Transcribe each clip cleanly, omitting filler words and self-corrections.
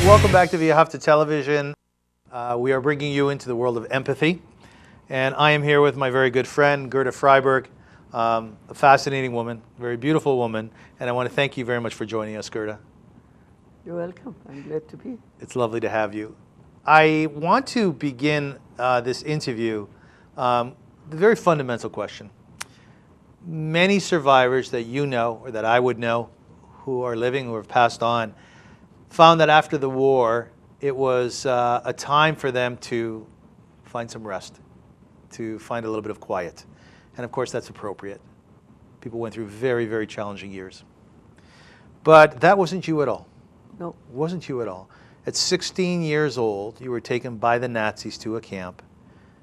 Welcome back to Via Television. We are bringing you into the world of empathy. And I am here with my very good friend, Gerda Frieberg, a fascinating woman, very beautiful woman. And I want to thank you very much for joining us, Gerda. You're welcome. I'm glad to be. It's lovely to have you. I want to begin this interview with a very fundamental question. Many survivors that you know, or that I would know, who are living, who have passed on, found that after the war, it was a time for them to find some rest, to find a little bit of quiet. And of course, that's appropriate. People went through very, very challenging years. But that wasn't you at all. No. It wasn't you at all. At 16 years old, you were taken by the Nazis to a camp.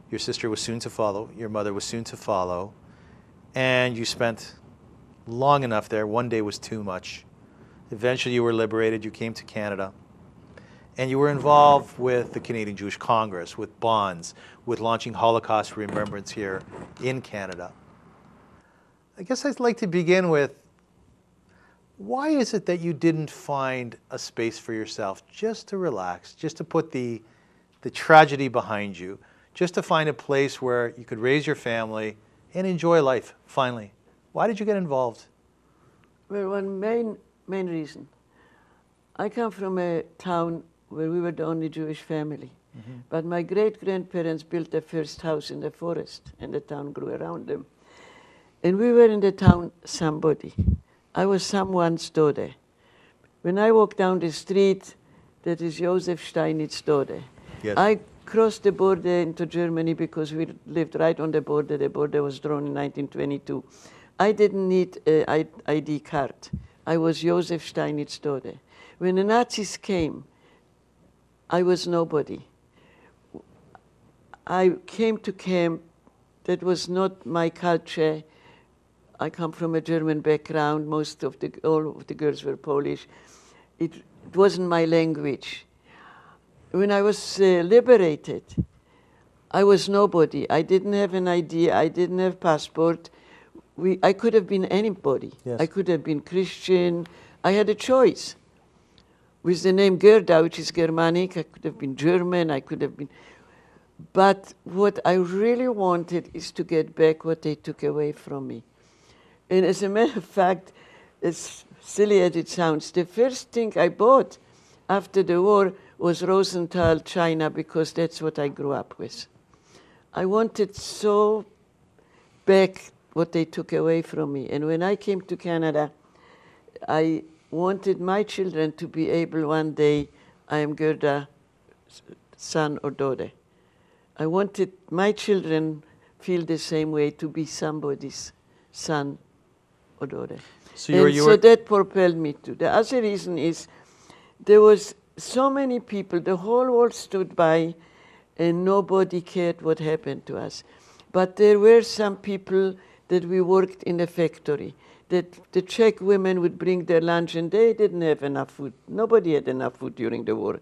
Your sister was soon to follow. Your mother was soon to follow. And you spent long enough there. One day was too much. Eventually, you were liberated. You came to Canada. And you were involved with the Canadian Jewish Congress, with bonds, with launching Holocaust remembrance here in Canada. I guess I'd like to begin with, why is it that you didn't find a space for yourself just to relax, just to put the tragedy behind you, just to find a place where you could raise your family and enjoy life, finally? Why did you get involved? Well, one main reason. I come from a town where we were the only Jewish family. Mm-hmm. But my great-grandparents built their first house in the forest, and the town grew around them. And we were in the town somebody. I was someone's daughter. When I walk down the street, that is Josef Steinitz' daughter. Yes. I crossed the border into Germany because we lived right on the border. The border was drawn in 1922. I didn't need an ID card. I was Josef Steinitz's daughter. When the Nazis came, I was nobody. I came to camp. That was not my culture. I come from a German background. All of the girls were Polish. It wasn't my language. When I was liberated, I was nobody. I didn't have an ID. I didn't have passport. I could have been anybody. Yes. I could have been Christian. I had a choice. With the name Gerda, which is Germanic, I could have been German. I could have been. But what I really wanted is to get back what they took away from me. And as a matter of fact, as silly as it sounds, the first thing I bought after the war was Rosenthal china, because that's what I grew up with. I wanted so back what they took away from me. And when I came to Canada, I wanted my children to be able one day, I am Gerda's son or daughter. I wanted my children feel the same way, to be somebody's son or daughter. So that propelled me to. The other reason is there was so many people, the whole world stood by and nobody cared what happened to us. But there were some people that we worked in a factory, that the Czech women would bring their lunch and they didn't have enough food. Nobody had enough food during the war.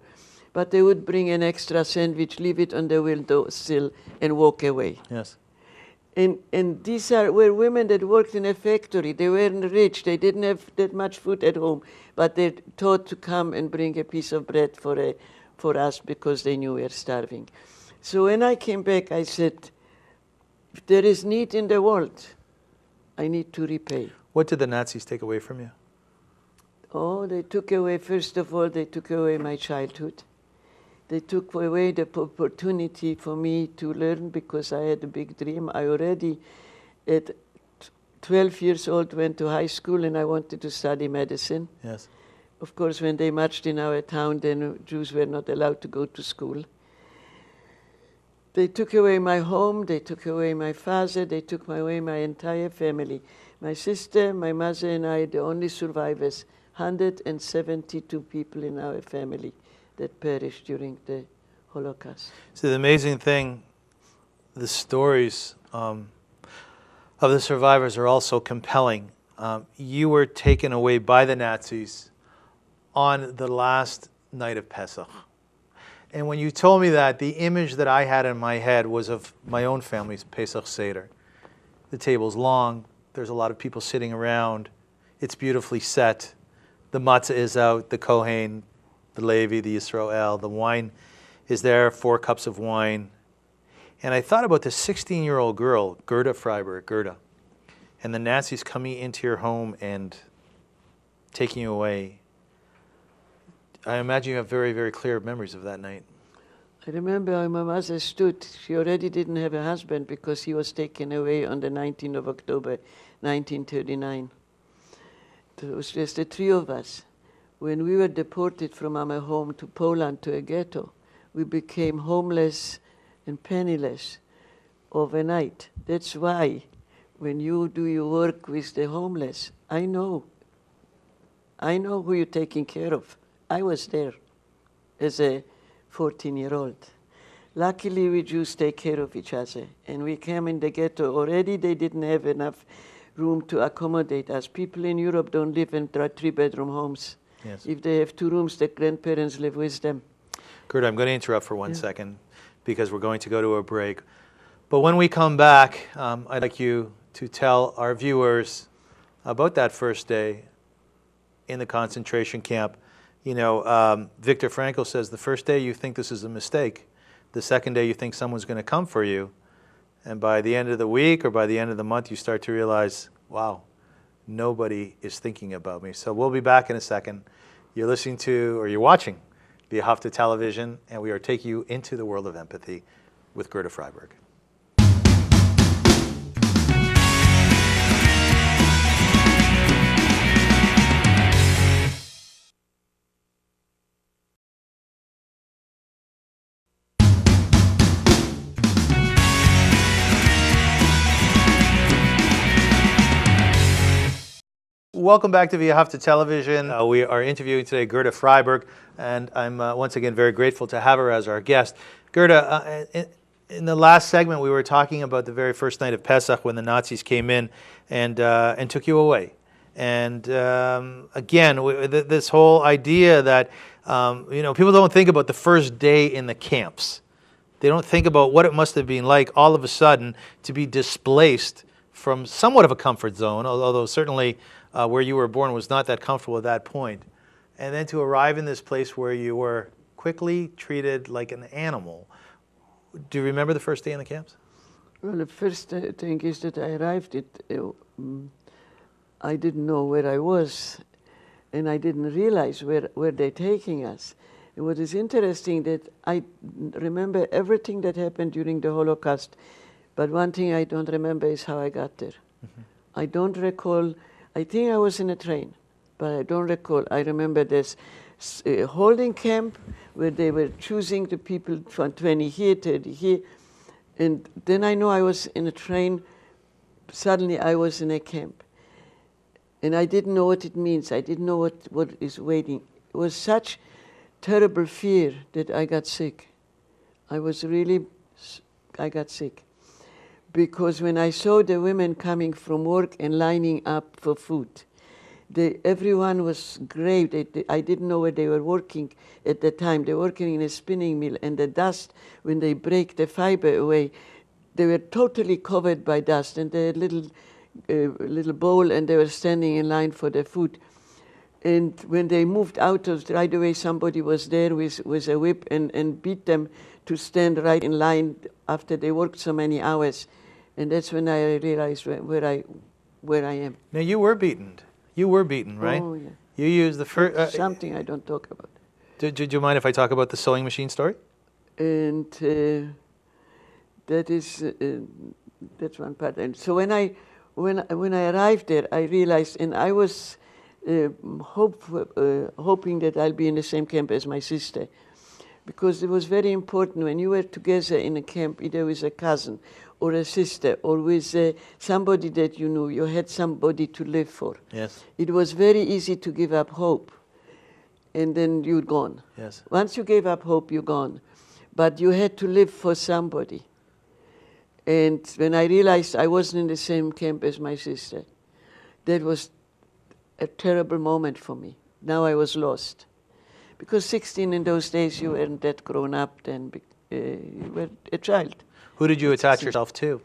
But they would bring an extra sandwich, leave it on the windowsill and walk away. Yes. And these were women that worked in a factory. They weren't rich. They didn't have that much food at home. But they thought to come and bring a piece of bread for us because they knew we were starving. So when I came back, I said, if there is need in the world, I need to repay. What did the Nazis take away from you? Oh, they took away, first of all, they took away my childhood. They took away the opportunity for me to learn, because I had a big dream. I already, at 12 years old, went to high school and I wanted to study medicine. Yes. Of course, when they marched in our town, then Jews were not allowed to go to school. They took away my home, they took away my father, they took away my entire family. My sister, my mother, and I, the only survivors, 172 people in our family that perished during the Holocaust. So the amazing thing, the stories of the survivors are also compelling. You were taken away by the Nazis on the last night of Pesach. And when you told me that, the image that I had in my head was of my own family's Pesach Seder. The table's long, there's a lot of people sitting around, it's beautifully set, the matzah is out, the Kohen the Levi, the Yisrael, the wine is there, 4 cups of wine. And I thought about this 16-year-old girl, Gerda Frieberg, Gerda, and the Nazis coming into your home and taking you away. I imagine you have very, very clear memories of that night. I remember my mother stood. She already didn't have a husband because he was taken away on the 19th of October, 1939. It was just the 3 of us. When we were deported from our home to Poland to a ghetto, we became homeless and penniless overnight. That's why when you do your work with the homeless, I know who you're taking care of. I was there as a 14-year-old. Luckily, we Jews take care of each other. And we came in the ghetto. Already they didn't have enough room to accommodate us. People in Europe don't live in 3-bedroom homes. Yes. If they have 2 rooms, the grandparents live with them. Gerda, I'm going to interrupt for one second because we're going to go to a break. But when we come back, I'd like you to tell our viewers about that first day in the concentration camp. You know, Viktor Frankl says the first day you think this is a mistake. The second day you think someone's going to come for you. And by the end of the week or by the end of the month, you start to realize, wow, nobody is thinking about me. So we'll be back in a second. You're listening to, or you're watching, via Hafta Television, and we are taking you into the world of empathy with Gerda Frieberg. Welcome back to Via Hafta Television. We are interviewing today Gerda Frieberg, and I'm once again very grateful to have her as our guest. Gerda, in the last segment we were talking about the very first night of Pesach when the Nazis came in and took you away. And again, this whole idea that you know, people don't think about the first day in the camps. They don't think about what it must have been like all of a sudden to be displaced from somewhat of a comfort zone, although certainly where you were born was not that comfortable at that point. And then to arrive in this place where you were quickly treated like an animal. Do you remember the first day in the camps? Well, the first thing is that I arrived, I didn't know where I was, and I didn't realize where they're taking us. And what is interesting that I remember everything that happened during the Holocaust, but one thing I don't remember is how I got there. Mm-hmm. I don't recall. I think I was in a train, but I don't recall. I remember this holding camp where they were choosing the people from 20 here, 30 here. And then I know I was in a train. Suddenly I was in a camp. And I didn't know what it means. I didn't know what is waiting. It was such terrible fear that I got sick. I got sick. Because when I saw the women coming from work and lining up for food, everyone was grave. I didn't know where they were working at the time. They were working in a spinning mill, and the dust, when they break the fiber away, they were totally covered by dust, and they had little bowl, and they were standing in line for their food. And when they moved out, right away somebody was there with a whip and beat them to stand right in line after they worked so many hours. And that's when I realized where I am. Now you were beaten. You were beaten, right? Oh, yeah. You used the first... something I don't talk about. Do you mind if I talk about the sewing machine story? And that's one part. And so when I arrived there, I realized, and I was hoping that I'll be in the same camp as my sister, because it was very important when you were together in a camp, either with a cousin or a sister or with somebody that you knew, you had somebody to live for. Yes. It was very easy to give up hope, and then you're gone. Yes. Once you gave up hope, you're gone. But you had to live for somebody. And when I realized I wasn't in the same camp as my sister, that was a terrible moment for me. Now I was lost. Because 16 in those days, you weren't that grown up then, you were a child. Who did you attach yourself to?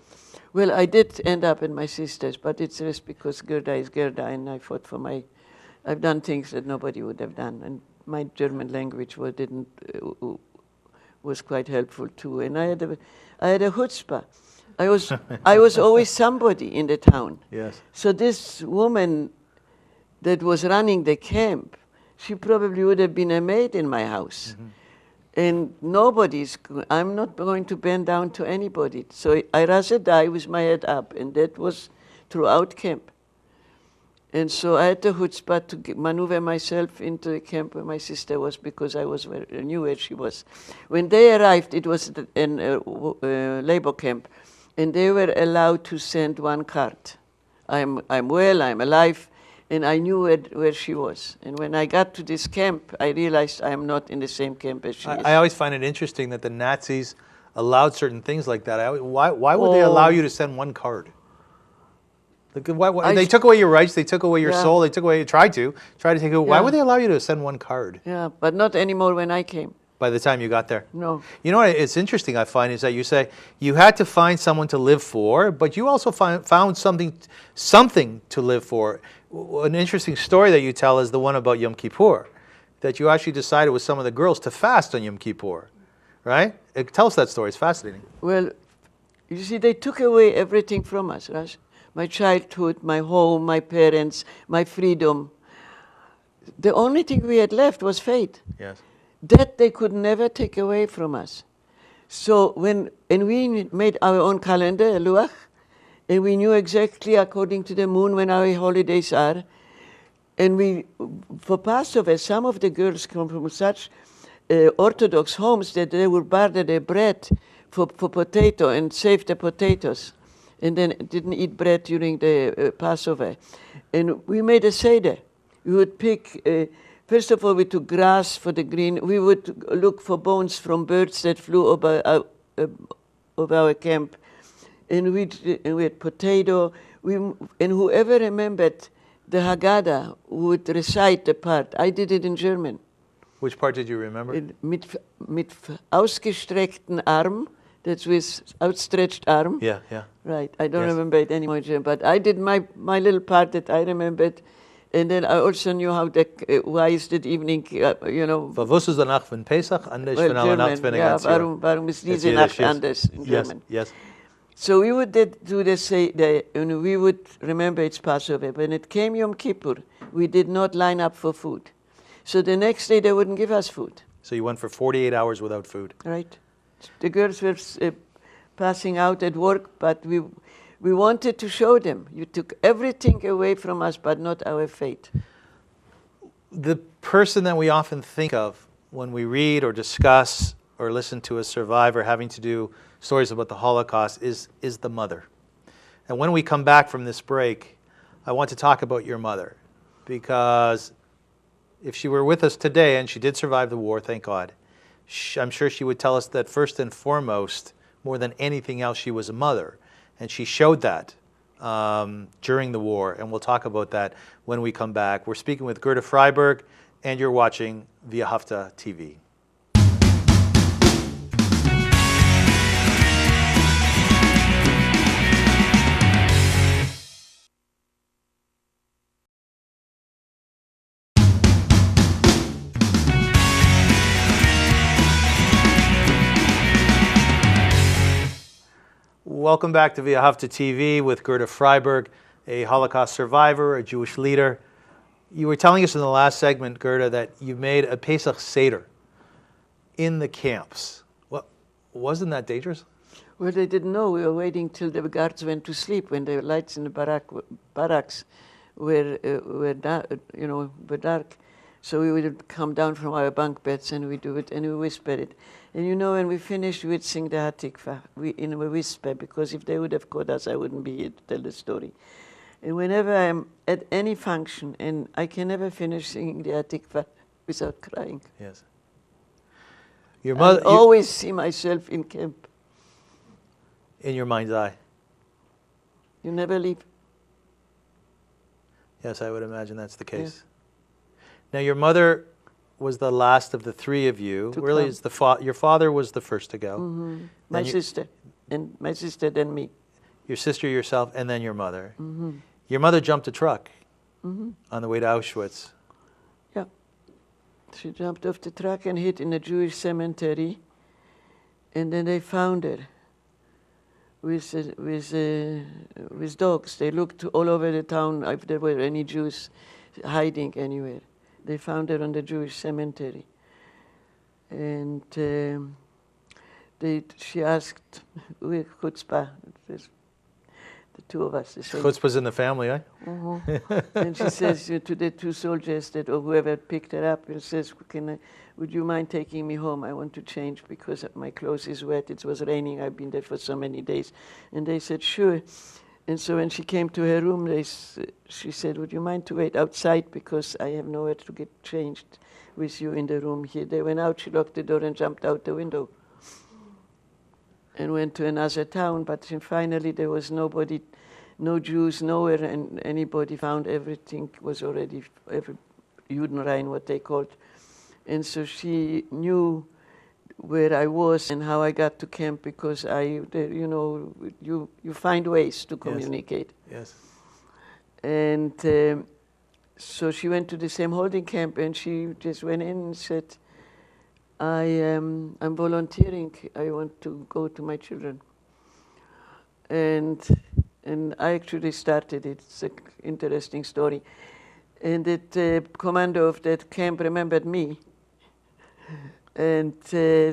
Well, I did end up in my sister's, but it's just because Gerda is Gerda, and I fought for I've done things that nobody would have done, and my German language was quite helpful too. And I had a chutzpah. I was always somebody in the town. Yes. So this woman that was running the camp, she probably would have been a maid in my house. Mm-hmm. And I'm not going to bend down to anybody. So I rather die with my head up. And that was throughout camp. And so I had the chutzpah to maneuver myself into the camp where my sister was, because I knew where she was. When they arrived, it was in a labor camp, and they were allowed to send one card. I'm well, I'm alive, and I knew where she was. And when I got to this camp, I realized I'm not in the same camp as she is. I always find it interesting that the Nazis allowed certain things like that. Why would they allow you to send one card? They took away your rights, they took away your soul, they took away, tried to take away. Why would they allow you to send one card? Yeah, but not anymore when I came. By the time you got there? No. You know what it's interesting, I find, is that you say you had to find someone to live for, but you also found something to live for. An interesting story that you tell is the one about Yom Kippur, that you actually decided with some of the girls to fast on Yom Kippur, right? Tell us that story, it's fascinating. Well, you see, they took away everything from us, right? My childhood, my home, my parents, my freedom. The only thing we had left was faith. Yes. That they could never take away from us. So we made our own calendar, a luach, and we knew exactly according to the moon when our holidays are. And for Passover, some of the girls come from such Orthodox homes that they would barter their bread for potato and save the potatoes, and then didn't eat bread during the Passover. And we made a seder. We would pick, first of all, we took grass for the green. We would look for bones from birds that flew over our camp. And we had potato. And whoever remembered the Haggadah would recite the part. I did it in German. Which part did you remember? Mit ausgestreckten Arm. That's with outstretched arm. Yeah, yeah. Right. I don't remember it anymore, but I did my little part that I remembered, and then I also knew how why is that evening, Was ist danach von Pesach anders von aller Nacht von der ganzen Jahr? Warum ist diese Nacht anders in German? Yes. So we would do and we would remember it's Passover. When it came Yom Kippur, we did not line up for food. So the next day they wouldn't give us food. So you went for 48 hours without food. Right. The girls were passing out at work, but we wanted to show them. You took everything away from us, but not our faith. The person that we often think of when we read or discuss or listen to a survivor having to do stories about the Holocaust is the mother. And when we come back from this break, I want to talk about your mother, because if she were with us today, and she did survive the war, thank God, I'm sure she would tell us that first and foremost, more than anything else, she was a mother. And she showed that during the war. And we'll talk about that when we come back. We're speaking with Gerda Frieberg, and you're watching Via Hafta TV. Welcome back to Via Hafta TV with Gerda Frieberg, a Holocaust survivor, a Jewish leader. You were telling us in the last segment, Gerda, that you made a Pesach Seder in the camps. Well, wasn't that dangerous? Well, they didn't know. We were waiting till the guards went to sleep, when the lights in the barracks were dark. So we would come down from our bunk beds and we do it, and we whisper it. And when we finished, we'd sing the Hatikvah in a whisper, because if they would have caught us, I wouldn't be here to tell the story. And whenever I'm at any function, and I can never finish singing the Hatikvah without crying. Yes. Your mother. I always see myself in camp. In your mind's eye. You never leave. Yes, I would imagine that's the case. Yeah. Now, your mother was the last of the three of you. Really, it's your father was the first to go. Mm-hmm. My sister, then me. Your sister, yourself, and then your mother. Mm-hmm. Your mother jumped a truck on the way to Auschwitz. Yeah. She jumped off the truck and hid in a Jewish cemetery, and then they found her with dogs. They looked all over the town if there were any Jews hiding anywhere. They found her on the Jewish cemetery. And she asked, chutzpah, the two of us. Chutzpah's in the family, eh? And she says to the two soldiers that, or whoever picked her up, and says, would you mind taking me home? I want to change because my clothes is wet. It was raining. I've been there for so many days. And they said, sure. And so when she came to her room, she said, would you mind to wait outside because I have nowhere to get changed with you in the room here. They went out. She locked the door and jumped out the window and went to another town. But finally there was nobody, no Jews, nowhere, and anybody found everything was already, Judenrein, what they called. And so she knew where I was and how I got to camp because you find ways to communicate. Yes. And so she went to the same holding camp and she just went in and said, I'm volunteering. I want to go to my children. And I actually started it. It's an interesting story. And the commander of that camp remembered me. And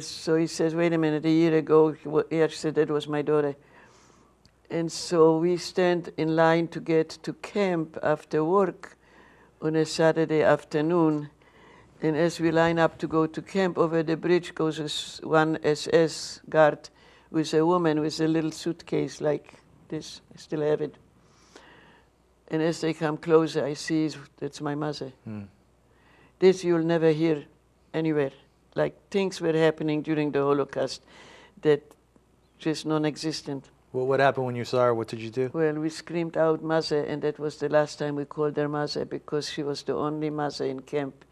so he says, wait a minute, a year ago, she said that was my daughter. And so we stand in line to get to camp after work on a Saturday afternoon. And as we line up to go to camp, over the bridge goes one SS guard with a woman with a little suitcase like this. I still have it. And as they come closer, I see that's my mother. This you'll never hear anywhere. Like things were happening during the Holocaust that just non-existent. Well, what happened when you saw her? What did you do? Well, we screamed out mother, and that was the last time we called her mother because she was the only mother in camp.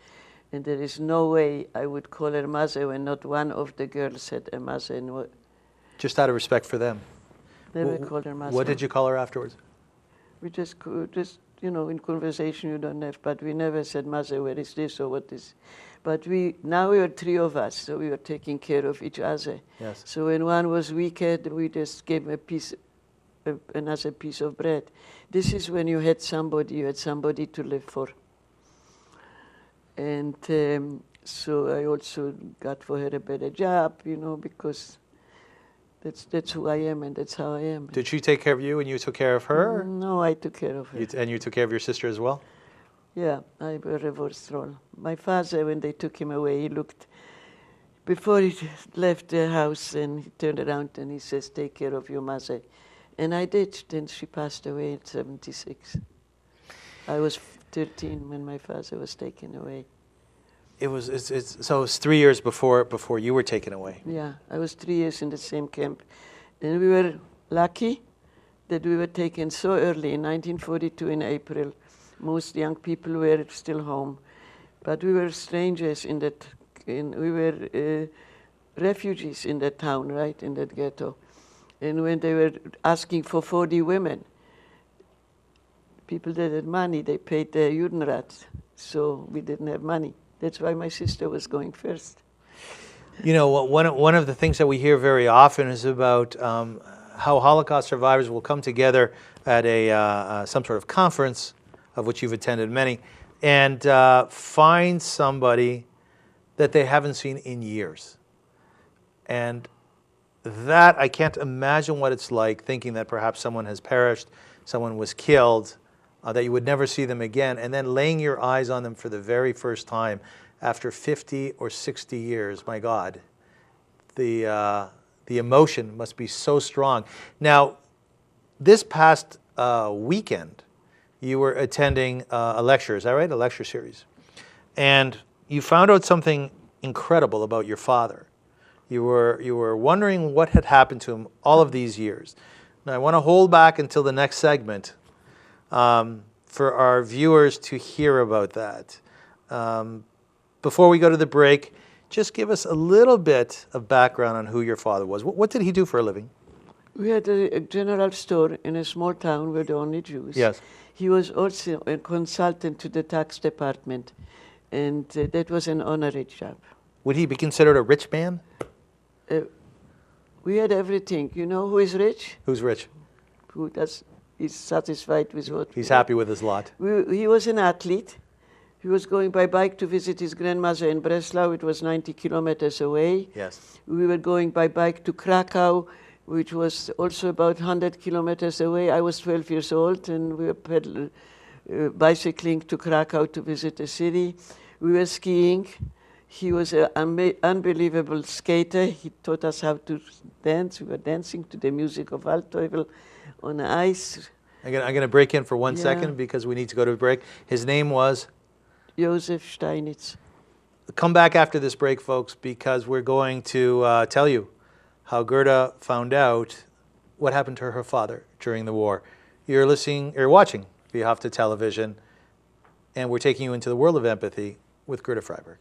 And there is no way I would call her mother when not one of the girls had a mother. Just out of respect for them. Never called her mother. What did you call her afterwards? We just in conversation you don't have, but we never said, mother, where is this or what is. But now we were three of us, so we were taking care of each other. Yes. So when one was weaker, we just gave him another piece of bread. This is when you had somebody to live for. And so I also got for her a better job, because that's who I am and that's how I am. Did she take care of you and you took care of her? No, I took care of her. And you took care of your sister as well? Yeah, I were reversed role. My father, when they took him away, he looked, before he left the house, and he turned around and he says, take care of your mother. And I did. Then she passed away at 76. I was 13 when my father was taken away. So it was 3 years before you were taken away. Yeah, I was 3 years in the same camp. And we were lucky that we were taken so early, in 1942 in April. Most young people were still home. But we were strangers we were refugees in that town, right, in that ghetto. And when they were asking for 40 women, people that had money, they paid the Judenrat. So we didn't have money. That's why my sister was going first. One of the things that we hear very often is about how Holocaust survivors will come together at some sort of conference, of which you've attended many, and find somebody that they haven't seen in years. And that, I can't imagine what it's like, thinking that perhaps someone has perished, someone was killed, that you would never see them again, and then laying your eyes on them for the very first time after 50 or 60 years. My God, the emotion must be so strong. Now, this past weekend, you were attending a lecture, is that right? A lecture series. And you found out something incredible about your father. You were wondering what had happened to him all of these years. Now, I want to hold back until the next segment for our viewers to hear about that. Before we go to the break, just give us a little bit of background on who your father was. What did he do for a living? We had a general store in a small town where the only Jews. Yes. He was also a consultant to the tax department. And that was an honorary job. Would he be considered a rich man? We had everything. You know who is rich? Who's rich? Who is satisfied with what? He's happy with his lot. He was an athlete. He was going by bike to visit his grandmother in Breslau. It was 90 kilometers away. Yes. We were going by bike to Krakow, which was also about 100 kilometers away. I was 12 years old, and we were bicycling to Krakow to visit the city. We were skiing. He was an unbelievable skater. He taught us how to dance. We were dancing to the music of Waldteufel on ice. I'm going to break in for 1 second because we need to go to a break. His name was? Josef Steinitz. Come back after this break, folks, because we're going to tell you how Gerda found out what happened to her father during the war. You're watching Via Television, and we're taking you into the world of empathy with Gerda Frieberg.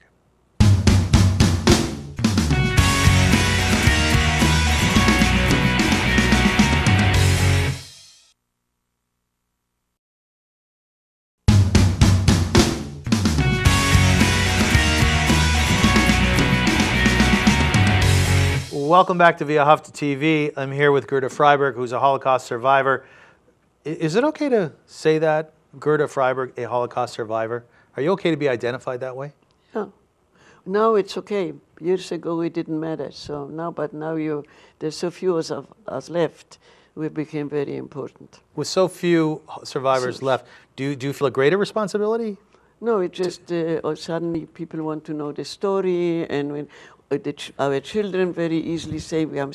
Welcome back to Via TV. I'm here with Gerda Frieberg, who's a Holocaust survivor. Is it okay to say that, Gerda Frieberg, a Holocaust survivor? Are you okay to be identified that way? Yeah. Now it's okay. Years ago it didn't matter. So now, but now there's so few of us left. We became very important. With so few survivors left, do you feel a greater responsibility? No, it just suddenly people want to know the story, and when our children very easily say we are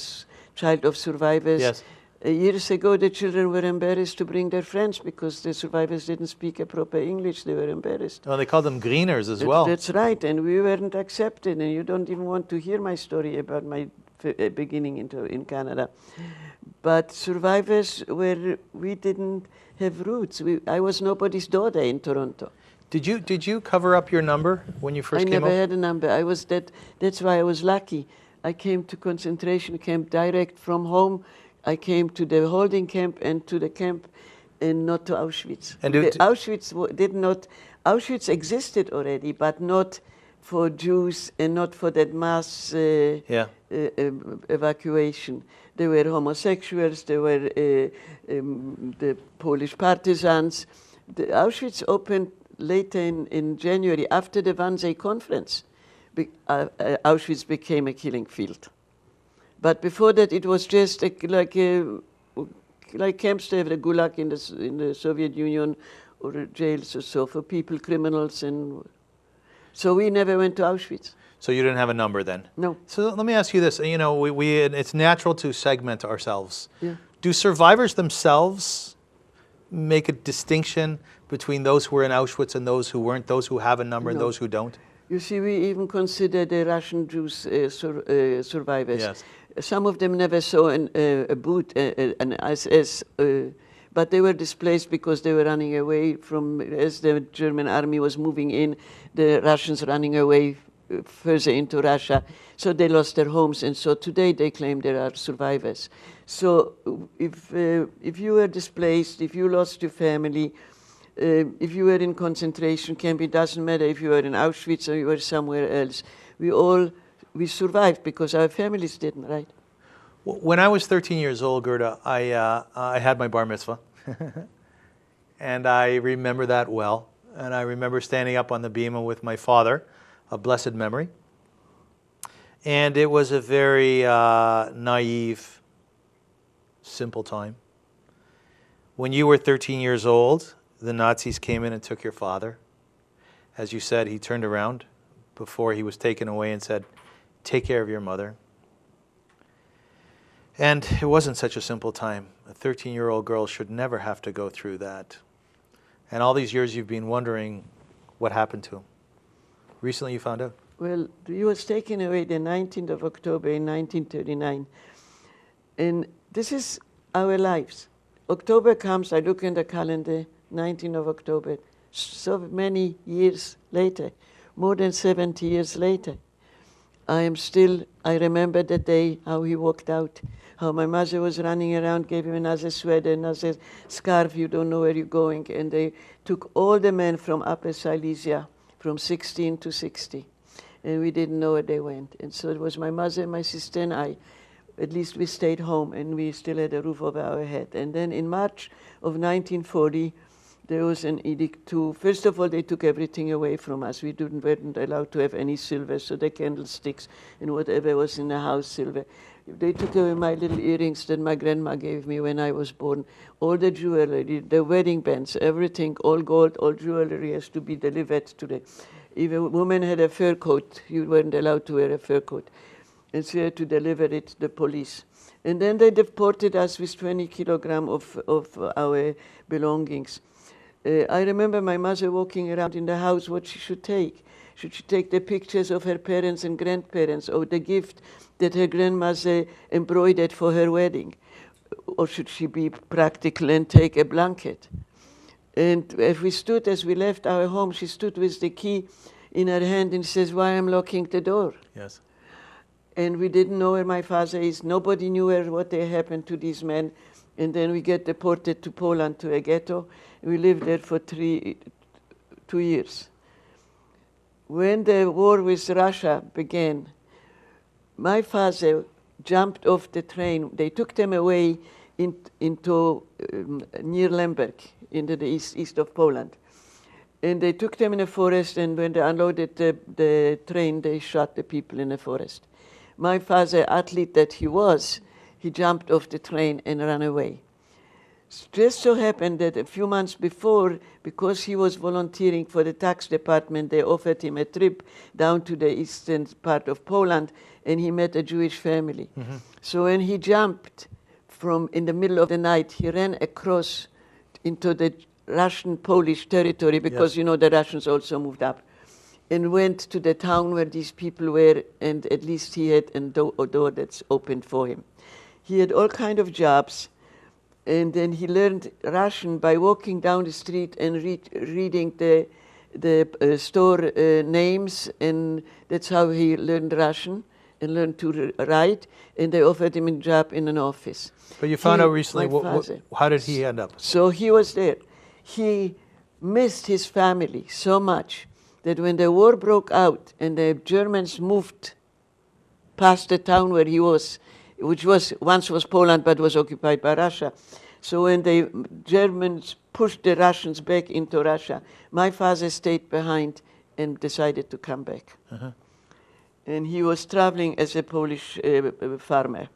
child of survivors. Yes. Years ago, the children were embarrassed to bring their friends because the survivors didn't speak a proper English. They were embarrassed. Well, they called them greeners as well. That's right, and we weren't accepted, and you don't even want to hear my story about my beginning in Canada. But survivors we didn't have roots. I was nobody's daughter in Toronto. Did you cover up your number when you first came I never had a number. That's why I was lucky. I came to concentration camp direct from home. I came to the holding camp and to the camp, and not to Auschwitz. And Auschwitz existed already, but not for Jews and not for that mass evacuation. There were homosexuals. There were the Polish partisans. The Auschwitz opened later in January, after the Wannsee conference. Auschwitz became a killing field. But before that, it was just like camps. They have the Gulag in the Soviet Union, or jails or so for people, criminals, and so we never went to Auschwitz. So you didn't have a number then? No. So let me ask you this. You know, it's natural to segment ourselves. Yeah. Do survivors themselves make a distinction between those who were in Auschwitz and those who weren't, those who have a number and those who don't? You see, we even consider the Russian Jews survivors. Yes. Some of them never saw a boot, an SS, but they were displaced because they were running away from, as the German army was moving in, the Russians running away further into Russia. So they lost their homes, and so today they claim they are survivors. So if you were displaced, if you lost your family, if you were in concentration camp, it doesn't matter if you were in Auschwitz or you were somewhere else. We survived because our families didn't, right? When I was 13 years old, Gerda, I had my bar mitzvah. And I remember that well. And I remember standing up on the bima with my father, of blessed memory. And it was a very naive, simple time. When you were 13 years old, the Nazis came in and took your father. As you said, he turned around before he was taken away and said, "Take care of your mother." And it wasn't such a simple time. A 13-year-old girl should never have to go through that. And all these years you've been wondering what happened to him. Recently you found out. Well, he was taken away the 19th of October in 1939. And this is our lives. October comes, I look in the calendar, 19th of October, so many years later, more than 70 years later. I remember the day, how he walked out, how my mother was running around, gave him another sweater, another scarf, you don't know where you're going. And they took all the men from Upper Silesia, from 16 to 60. And we didn't know where they went. And so it was my mother, my sister, and I. At least we stayed home, and we still had a roof over our head. And then in March of 1940, there was an edict to, first of all, they took everything away from us. We weren't allowed to have any silver, so the candlesticks and whatever was in the house, silver. They took away my little earrings that my grandma gave me when I was born. All the jewelry, the wedding bands, everything, all gold, all jewelry has to be delivered today. If a woman had a fur coat, you weren't allowed to wear a fur coat. And so you had to deliver it to the police. And then they deported us with 20 kilograms of our belongings. I remember my mother walking around in the house what she should take. Should she take the pictures of her parents and grandparents, or the gift that her grandmother embroidered for her wedding? Or should she be practical and take a blanket? And as we left our home, she stood with the key in her hand and says, "Why I'm locking the door?" Yes. And we didn't know where my father is. Nobody knew what they happened to these men. And then we get deported to Poland, to a ghetto. We lived there for 2 years. When the war with Russia began, my father jumped off the train. They took them away into near Lemberg, into the east of Poland. And they took them in a forest, and when they unloaded the train, they shot the people in the forest. My father, athlete that he jumped off the train and ran away. Just so happened that a few months before, because he was volunteering for the tax department, they offered him a trip down to the eastern part of Poland, and he met a Jewish family. Mm-hmm. So when he jumped in the middle of the night, he ran across into the Russian-Polish territory, because, yes, the Russians also moved up, and went to the town where these people were, and at least he had a door that's opened for him. He had all kind of jobs, and then he learned Russian by walking down the street and reading the store names, and that's how he learned Russian and learned to write, and they offered him a job in an office. But you found out recently, how did he end up? So he was there. He missed his family so much that when the war broke out and the Germans moved past the town where he was, which once was Poland but was occupied by Russia. So when the Germans pushed the Russians back into Russia, my father stayed behind and decided to come back. Uh-huh. And he was traveling as a Polish farmer.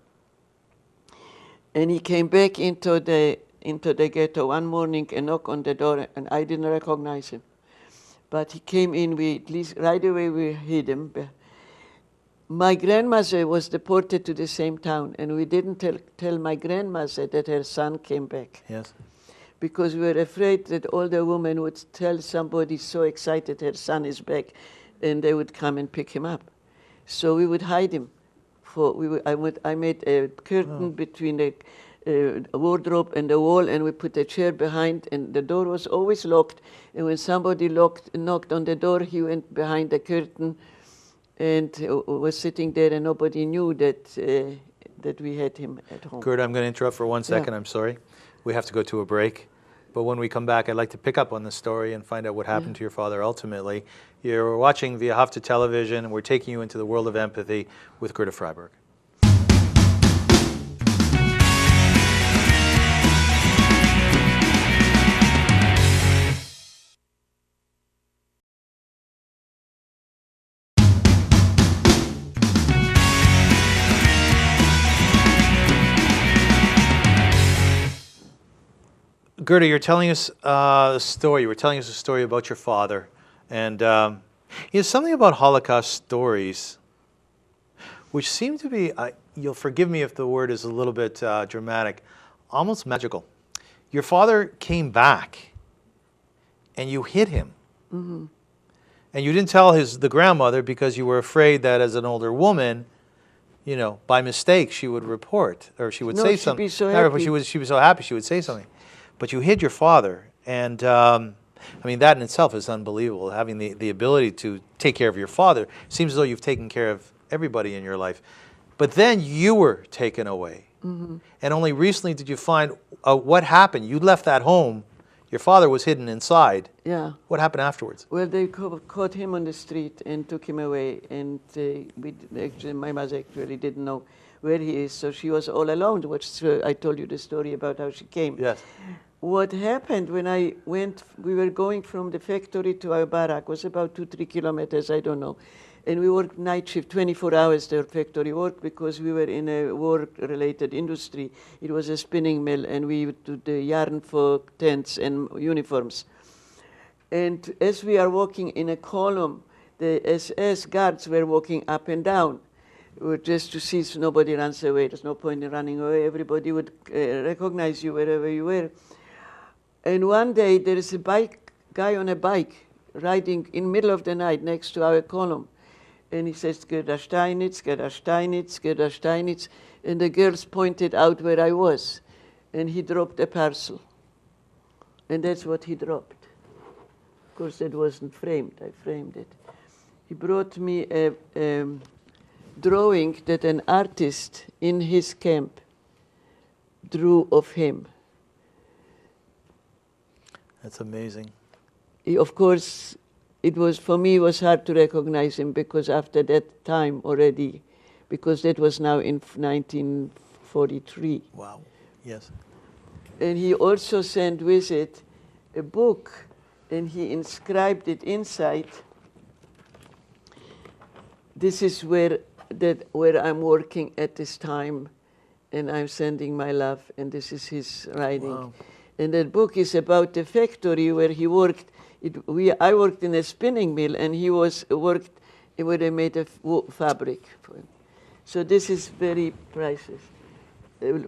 And he came back into the ghetto one morning and knocked on the door, and I didn't recognize him. But he came in, right away we hid him. My grandmother was deported to the same town, and we didn't tell my grandmother that her son came back. Yes. Because we were afraid that all the women would tell somebody so excited her son is back, and they would come and pick him up. So we would hide him. I made a curtain between the wardrobe and the wall, and we put a chair behind, and the door was always locked. And when somebody knocked on the door, he went behind the curtain and was sitting there, and nobody knew that we had him at home. Gerda, I'm going to interrupt for 1 second. Yeah. I'm sorry. We have to go to a break. But when we come back, I'd like to pick up on the story and find out what happened to your father ultimately. You're watching via Hafta Television, and we're taking you into the world of empathy with Gerda Frieberg. Gerda, you're telling us a story. You were telling us a story about your father, and something about Holocaust stories, which seem to be, you'll forgive me if the word is a little bit dramatic, almost magical. Your father came back, and you hid him, mm-hmm. and you didn't tell the grandmother because you were afraid that as an older woman, by mistake she would report, or she would say something. She'd be so happy. She'd be so happy she would say something. But you hid your father, and that in itself is unbelievable. Having the ability to take care of your father seems as though you've taken care of everybody in your life. But then you were taken away, mm-hmm. and only recently did you find what happened. You left that home, Your father was hidden inside. Yeah. What happened afterwards? Well, they caught him on the street and took him away. And actually, my mother actually didn't know where he is, so she was all alone. Which I told you the story about how she came. Yes. What happened when I went? We were going from the factory to our barrack. It was about 2-3 kilometers, I don't know. And we worked night shift, 24 hours there, factory work, because we were in a war-related industry. It was a spinning mill, and we would do the yarn for tents and uniforms. And as we are walking in a column, the SS guards were walking up and down, just to see so nobody runs away. There's no point in running away. Everybody would recognize you wherever you were. And one day, there is a guy on a bike riding in middle of the night next to our column. And he says, Gerda Steinitz, Gerda Steinitz, Gerda Steinitz. And the girls pointed out where I was. And he dropped a parcel. And that's what he dropped. Of course, that wasn't framed. I framed it. He brought me a drawing that an artist in his camp drew of him. That's amazing. Of course, it was, for me, it was hard to recognize him because after that time already, because that was now in 1943. Wow, yes. And he also sent with it a book, and he inscribed it inside. This is where I'm working at this time, and I'm sending my love, and this is his writing. Wow. And that book is about the factory where he worked. I worked in a spinning mill, and he worked where they made a fabric for him. So this is very priceless. A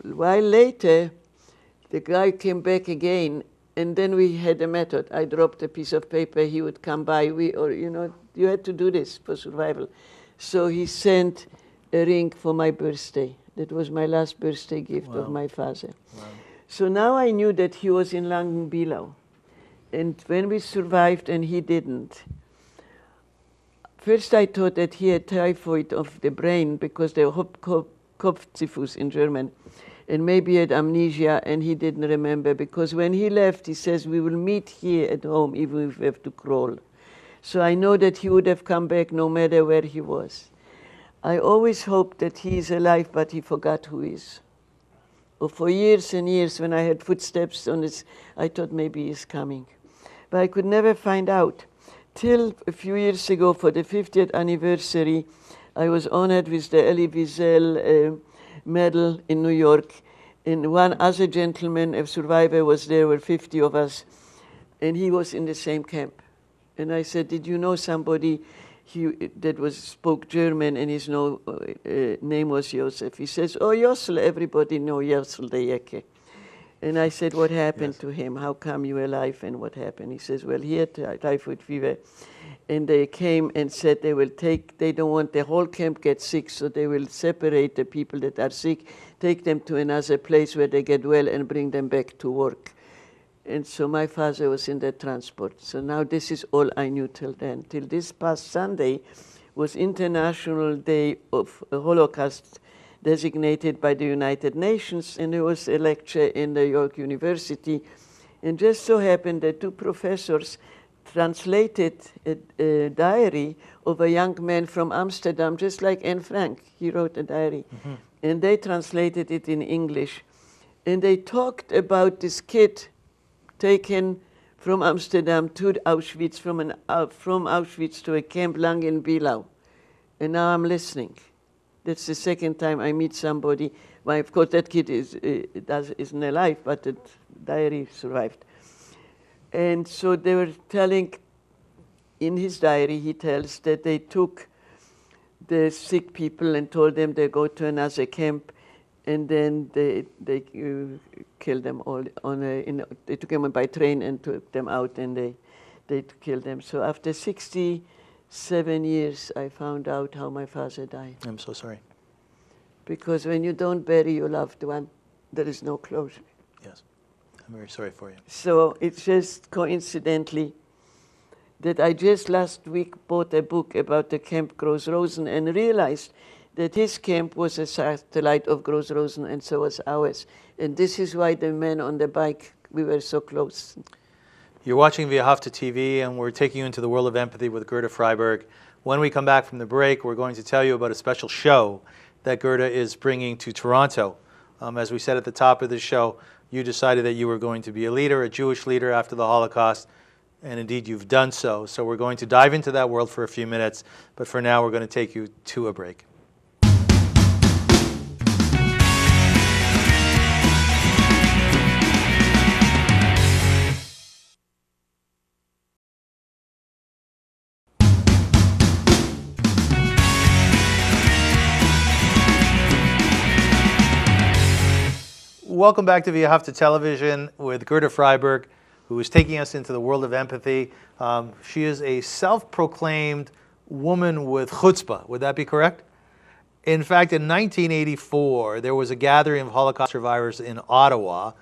while later, the guy came back again, and then we had a method. I dropped a piece of paper, he would come by, you had to do this for survival. So he sent a ring for my birthday. That was my last birthday gift of my father. Wow. So now I knew that he was in Langenbilau. And when we survived and he didn't, first I thought that he had typhoid of the brain because they Kopfziffus in German. And maybe he had amnesia and he didn't remember, because when he left, he says, we will meet here at home even if we have to crawl. So I know that he would have come back no matter where he was. I always hoped that he is alive, but he forgot who he is. Or for years and years, when I had footsteps on his, I thought maybe he's coming. But I could never find out. Till a few years ago, for the 50th anniversary, I was honored with the Elie Wiesel medal in New York. And one other gentleman, a survivor, was there, were 50 of us. And he was in the same camp. And I said, did you know somebody that spoke German, and his name was Josef? He says, oh, Jossel, everybody know Jossel de Jecke. And I said, what happened to him? How come you alive, and what happened? He says, well, he had typhoid fever. And they came and said they don't want the whole camp get sick, so they will separate the people that are sick, take them to another place where they get well, and bring them back to work. And so my father was in that transport. So now this is all I knew till then. Till this past Sunday was International Day of Holocaust, designated by the United Nations, and there was a lecture in New York University. And just so happened that two professors translated a diary of a young man from Amsterdam, just like Anne Frank. He wrote a diary. Mm-hmm. And they translated it in English. And they talked about this kid taken from Amsterdam to Auschwitz, from Auschwitz to a camp Langenbilau. And now I'm listening. That's the second time I meet somebody. Well, of course, that kid isn't alive, but the diary survived. And so they were telling, in his diary, he tells that they took the sick people and told them they go to another camp, and then they killed them all. They took them by train and took them out, and they killed them. So after 67 years, I found out how my father died. I'm so sorry. Because when you don't bury your loved one, there is no closure. Yes, I'm very sorry for you. So it's just coincidentally that I just last week bought a book about the Camp Gross-Rosen and realized that his camp was a satellite of Gross-Rosen, and so was ours. And this is why the man on the bike we were so close. You're watching V'ahavta TV, and we're taking you into the world of empathy with Gerda Frieberg. When we come back from the break, we're going to tell you about a special show that Gerda is bringing to Toronto. As we said at the top of the show, you decided that you were going to be a leader, a Jewish leader after the Holocaust, and indeed you've done so. So we're going to dive into that world for a few minutes, but for now we're going to take you to a break. Welcome back to V'ahavta Television with Gerda Frieberg, who is taking us into the world of empathy. She is a self-proclaimed woman with chutzpah. Would that be correct? In fact, in 1984, there was a gathering of Holocaust survivors in Ottawa,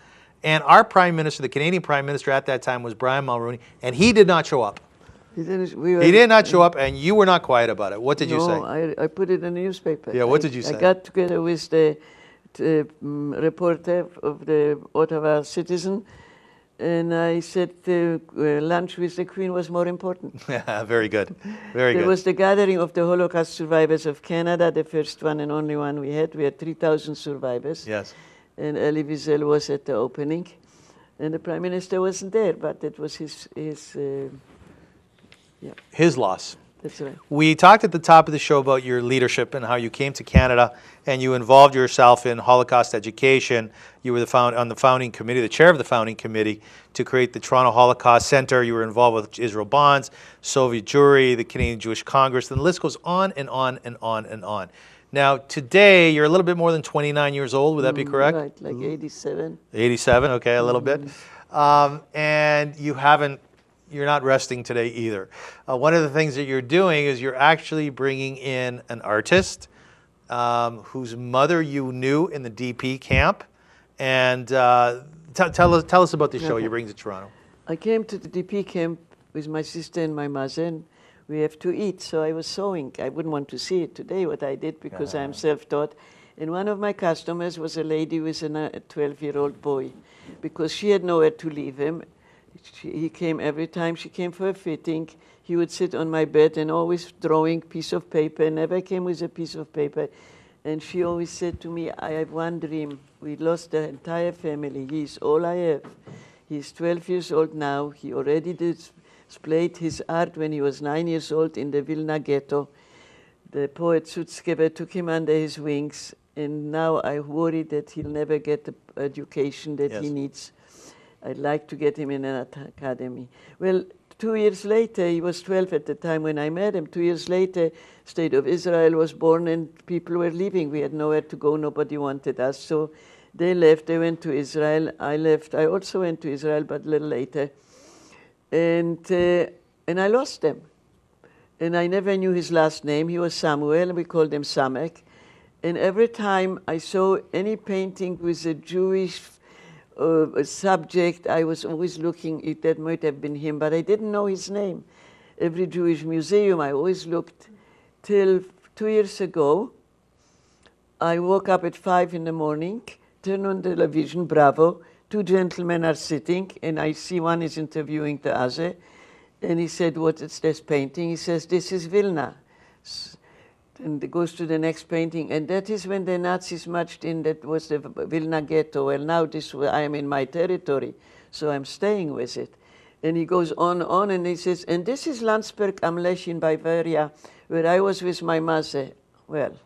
and our Prime Minister, the Canadian Prime Minister at that time, was Brian Mulroney, and he did not show up. He did not show up, and you were not quiet about it. What did you say? No, I put it in the newspaper. Yeah, what did you say? I got together with the reporter of the Ottawa Citizen, and I said lunch with the Queen was more important. Very good. Very good. There was the gathering of the Holocaust survivors of Canada, the first one and only one we had. We had 3,000 survivors. Yes. And Elie Wiesel was at the opening. And the Prime Minister wasn't there, but it was his loss. That's right. We talked at the top of the show about your leadership and how you came to Canada and you involved yourself in Holocaust education. You were on the founding committee, the chair of the founding committee, to create the Toronto Holocaust Center. You were involved with Israel Bonds, Soviet Jewry, the Canadian Jewish Congress, and the list goes on and on and on and on. Now, today, you're a little bit more than 29 years old. Would that be correct? Right, like 87. 87, okay, a little bit. And you're not resting today either. One of the things that you're doing is you're actually bringing in an artist whose mother you knew in the DP camp. And tell us about the show you're bringing to Toronto. I came to the DP camp with my sister and my mother, and we have to eat, so I was sewing. I wouldn't want to see it today, what I did, because I'm self-taught. And one of my customers was a lady with a 12-year-old boy, because she had nowhere to leave him. He came every time she came for a fitting. He would sit on my bed and always drawing piece of paper, never came with a piece of paper. And she always said to me, I have one dream. We lost the entire family. He is all I have. He's 12 years old now. He already displayed his art when he was 9 years old in the Vilna ghetto. The poet Sutskever took him under his wings, and now I worry that he'll never get the education that he needs. I'd like to get him in an academy. Well, 2 years later, he was 12 at the time when I met him. 2 years later, State of Israel was born and people were leaving. We had nowhere to go. Nobody wanted us. So they left. They went to Israel. I left. I also went to Israel, but a little later. And I lost them. And I never knew his last name. He was Samuel, and we called him Samek. And every time I saw any painting with a Jewish a subject, I was always looking, that might have been him, but I didn't know his name. Every Jewish museum, I always looked. Till 2 years ago, I woke up at 5 in the morning, turn on television, Bravo, two gentlemen are sitting, and I see one is interviewing the other, and he said, what is this painting? He says, this is Vilna. And it goes to the next painting, and that is when the Nazis marched in. That was the Vilna ghetto. Well, now I am in my territory, so I'm staying with it. And he goes on, and he says, and this is Landsberg am Lech in Bavaria, where I was with my mother. Well,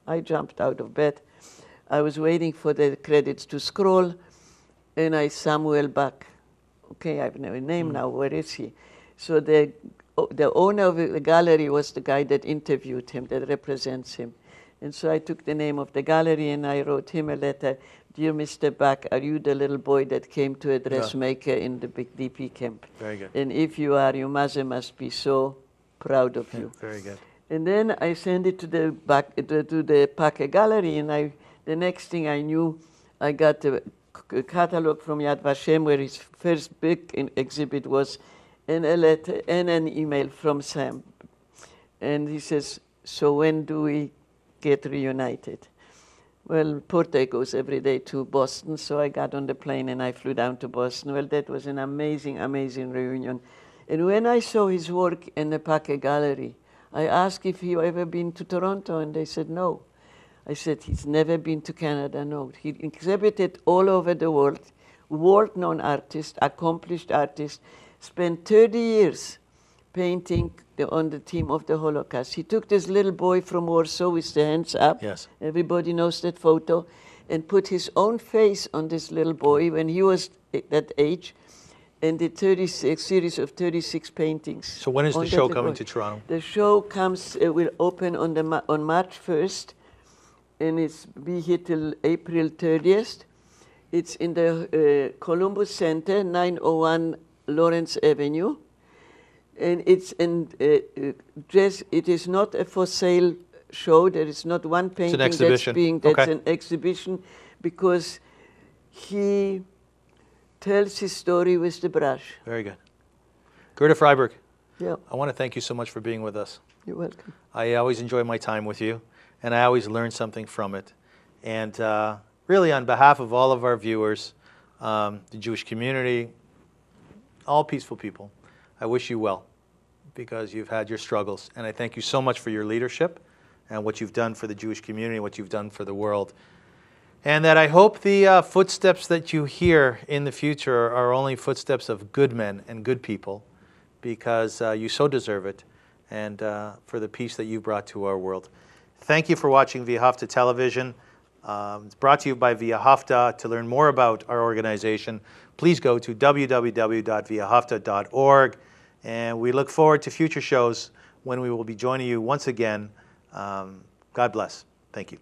I jumped out of bed. I was waiting for the credits to scroll, and I Samuel Bach. Okay, I have no name now. Where is he? So the owner of the gallery was the guy that interviewed him, that represents him. And so I took the name of the gallery and I wrote him a letter. Dear Mr. Bach, are you the little boy that came to a dressmaker in the big DP camp? Very good. And if you are, your mother must be so proud of you. Very good. And then I sent it to the Packer Gallery, and the next thing I knew, I got a catalog from Yad Vashem where his first big exhibit was, and a letter and an email from Sam. And he says, so when do we get reunited? Well, Porte goes every day to Boston, so I got on the plane and I flew down to Boston. Well, that was an amazing, amazing reunion. And when I saw his work in the Paquet Gallery, I asked if he ever been to Toronto, and they said no. I said, he's never been to Canada, no. He exhibited all over the world, world-known artist, accomplished artist, spent 30 years painting on the theme of the Holocaust. He took this little boy from Warsaw with the hands up. Yes. Everybody knows that photo. And put his own face on this little boy when he was that age, and did 36 series of 36 paintings. So when is the show coming to Toronto? The show comes, will open on March 1st, and it's be here till April 30th. It's in the Columbus Center, 901 Lawrence Avenue. And it's it is not a for sale show. There is not one painting that's an exhibition, because he tells his story with the brush. Very good. Gerda Frieberg, Yeah, I want to thank you so much for being with us. you're welcome. I always enjoy my time with you, and I always learn something from it. And really, on behalf of all of our viewers, the Jewish community, all peaceful people, I wish you well, because you've had your struggles. And I thank you so much for your leadership and what you've done for the Jewish community, what you've done for the world. And that I hope the footsteps that you hear in the future are only footsteps of good men and good people, because you so deserve it, and for the peace that you brought to our world. Thank you for watching Via Hafta Television. It's brought to you by Via Hafta. To learn more about our organization, please go to www.viahafta.org. And we look forward to future shows when we will be joining you once again. God bless. Thank you.